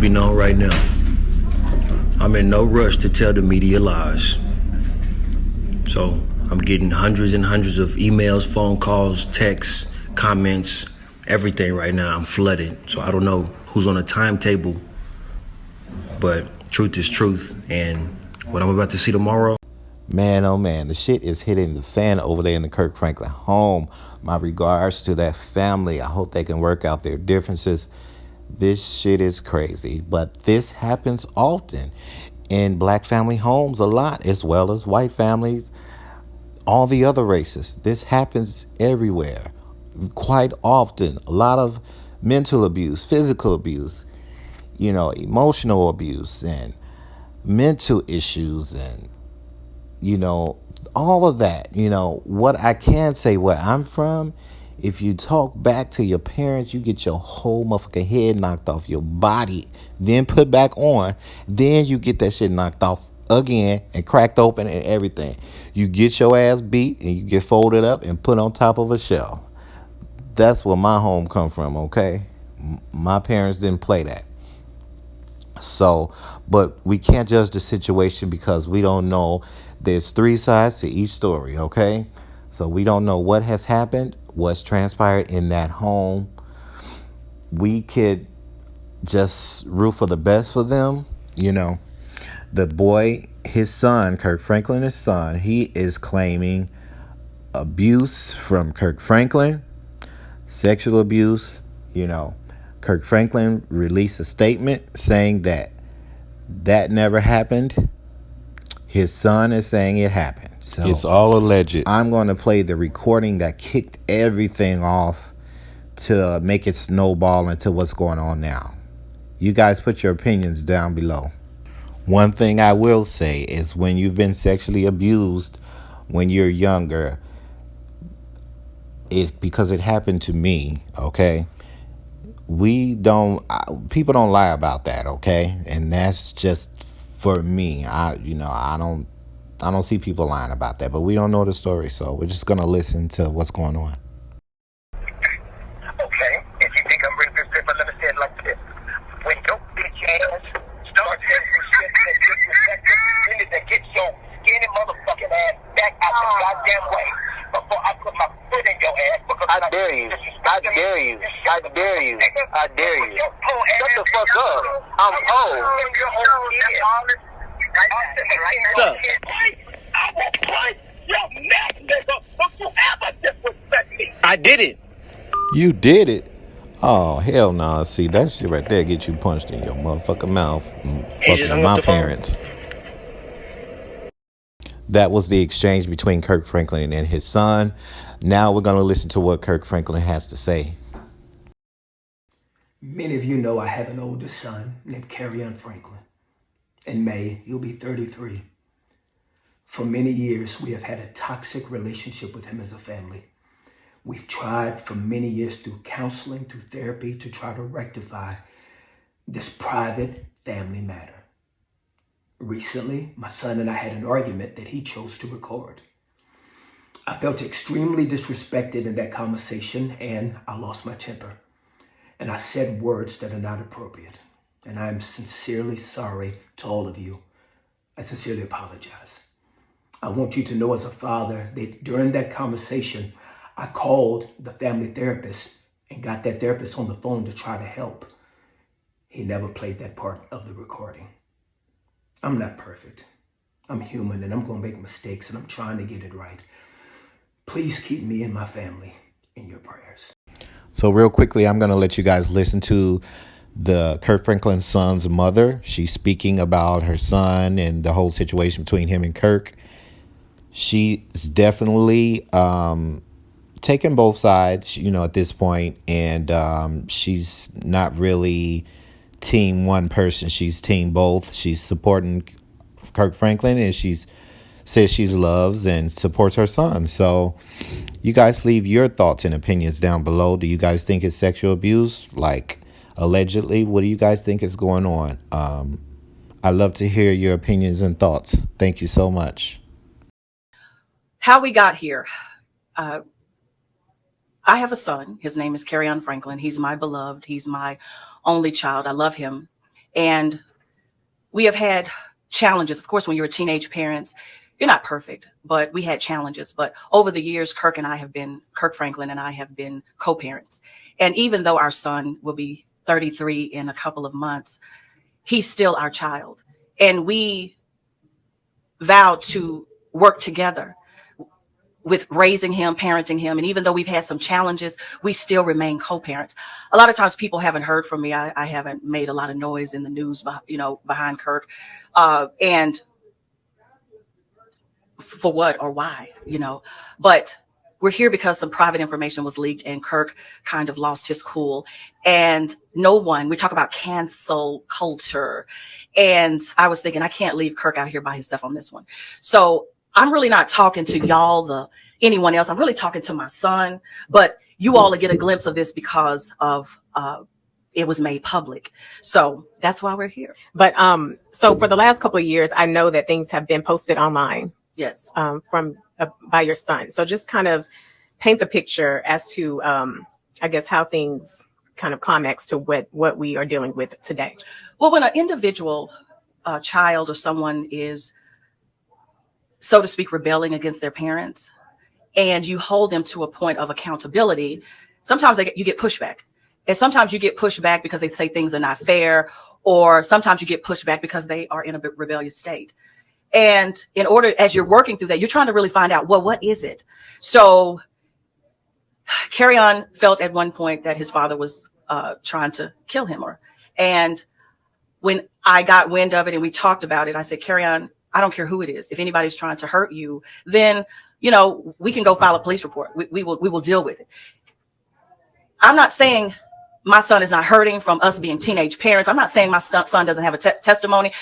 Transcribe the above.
Be known right now. I'm in no rush to tell the media lies. So I'm getting hundreds and hundreds of emails, phone calls, texts, comments, everything right now. I'm flooded. So I don't know who's on a timetable, but truth is truth. And what I'm about to see tomorrow. Man, oh man, the shit is hitting the fan over there in the Kirk Franklin home. My regards to that family. I hope they can work out their differences. This shit is crazy, but this happens often in black family homes a lot, as well as white families, all the other races. This happens everywhere, quite often. A lot of mental abuse, physical abuse, emotional abuse, and mental issues, and all of that. What I can say, where I'm from, if you talk back to your parents, you get your whole motherfucking head knocked off your body, then put back on, then you get that shit knocked off again and cracked open and everything. You get your ass beat and you get folded up and put on top of a shelf. That's where my home come from, okay? My parents didn't play that. So, but we can't judge the situation because we don't know. There's three sides to each story, okay? So we don't know what has happened, what's transpired in that home. We could just root for the best for them. The boy, his son, Kirk Franklin, his son, he is claiming abuse from Kirk Franklin, sexual abuse. Kirk Franklin released a statement saying that never happened. His son is saying it happened. So it's all alleged. I'm going to play the recording that kicked everything off to make it snowball into what's going on now. You guys put your opinions down below. One thing I will say is when you've been sexually abused when you're younger, because it happened to me, okay? People don't lie about that, okay? And that's just for me. I don't see people lying about that, but we don't know the story, so we're just gonna listen to what's going on. Okay, if you think I'm bringing this paper, let me say it like this. When your bitch ass starts saying some shit that's disrespectful, you need to get your skinny motherfucking ass back out the goddamn way before I put my foot in your ass. Because I dare you. I dare you. I dare you. I dare you. Shut the fuck up. I'm old. What's up? I will punch your neck, nigga, if you ever disrespect me. I did it. You did it? Oh, hell no. See, that shit right there get you punched in your motherfucking mouth. Fucking with my parents. That was the exchange between Kirk Franklin and his son. Now we're going to listen to what Kirk Franklin has to say. Many of you know I have an older son named Kirk Franklin. In May, he'll be 33. For many years, we have had a toxic relationship with him as a family. We've tried for many years through counseling, through therapy, to try to rectify this private family matter. Recently, my son and I had an argument that he chose to record. I felt extremely disrespected in that conversation, and I lost my temper. And I said words that are not appropriate. And I'm sincerely sorry to all of you. I sincerely apologize. I want you to know as a father that during that conversation, I called the family therapist and got that therapist on the phone to try to help. He never played that part of the recording. I'm not perfect. I'm human and I'm going to make mistakes and I'm trying to get it right. Please keep me and my family in your prayers. So real quickly, I'm going to let you guys listen to the Kirk Franklin's son's mother. She's speaking about her son and the whole situation between him and Kirk. She's definitely taking both sides, at this point. And she's not really team one person. She's team both. She's supporting Kirk Franklin and she's says she loves and supports her son. So you guys leave your thoughts and opinions down below. Do you guys think it's sexual abuse? Like allegedly, what do you guys think is going on? I'd love to hear your opinions and thoughts. Thank you so much. How we got here. I have a son. His name is Kirk Franklin. He's my beloved. He's my only child. I love him. And we have had challenges. Of course, when you're a teenage parent, you're not perfect, but we had challenges. But over the years, Kirk Franklin and I have been co-parents. And even though our son will be 33 in a couple of months, he's still our child. And we vowed to work together with raising him, parenting him. And even though we've had some challenges, we still remain co-parents. A lot of times people haven't heard from me. I haven't made a lot of noise in the news, behind Kirk. And for what or why, but we're here because some private information was leaked and Kirk kind of lost his cool. And we talk about cancel culture. And I was thinking, I can't leave Kirk out here by himself on this one. So I'm really not talking to y'all, anyone else. I'm really talking to my son, but you all will get a glimpse of this because of, it was made public. So that's why we're here. But, so for the last couple of years, I know that things have been posted online. Yes. By your son. So just kind of paint the picture as to, I guess, how things kind of climax to what we are dealing with today. Well, when an individual child or someone is, so to speak, rebelling against their parents, and you hold them to a point of accountability, sometimes you get pushback. And sometimes you get pushback because they say things are not fair, or sometimes you get pushback because they are in a rebellious state. And in order, as you're working through that, you're trying to really find out, well, what is it? So Carry-On felt at one point that his father was trying to kill him. And when I got wind of it and we talked about it, I said, Carry-On, I don't care who it is. If anybody's trying to hurt you, then, we can go file a police report. We will deal with it. I'm not saying my son is not hurting from us being teenage parents. I'm not saying my son doesn't have a testimony.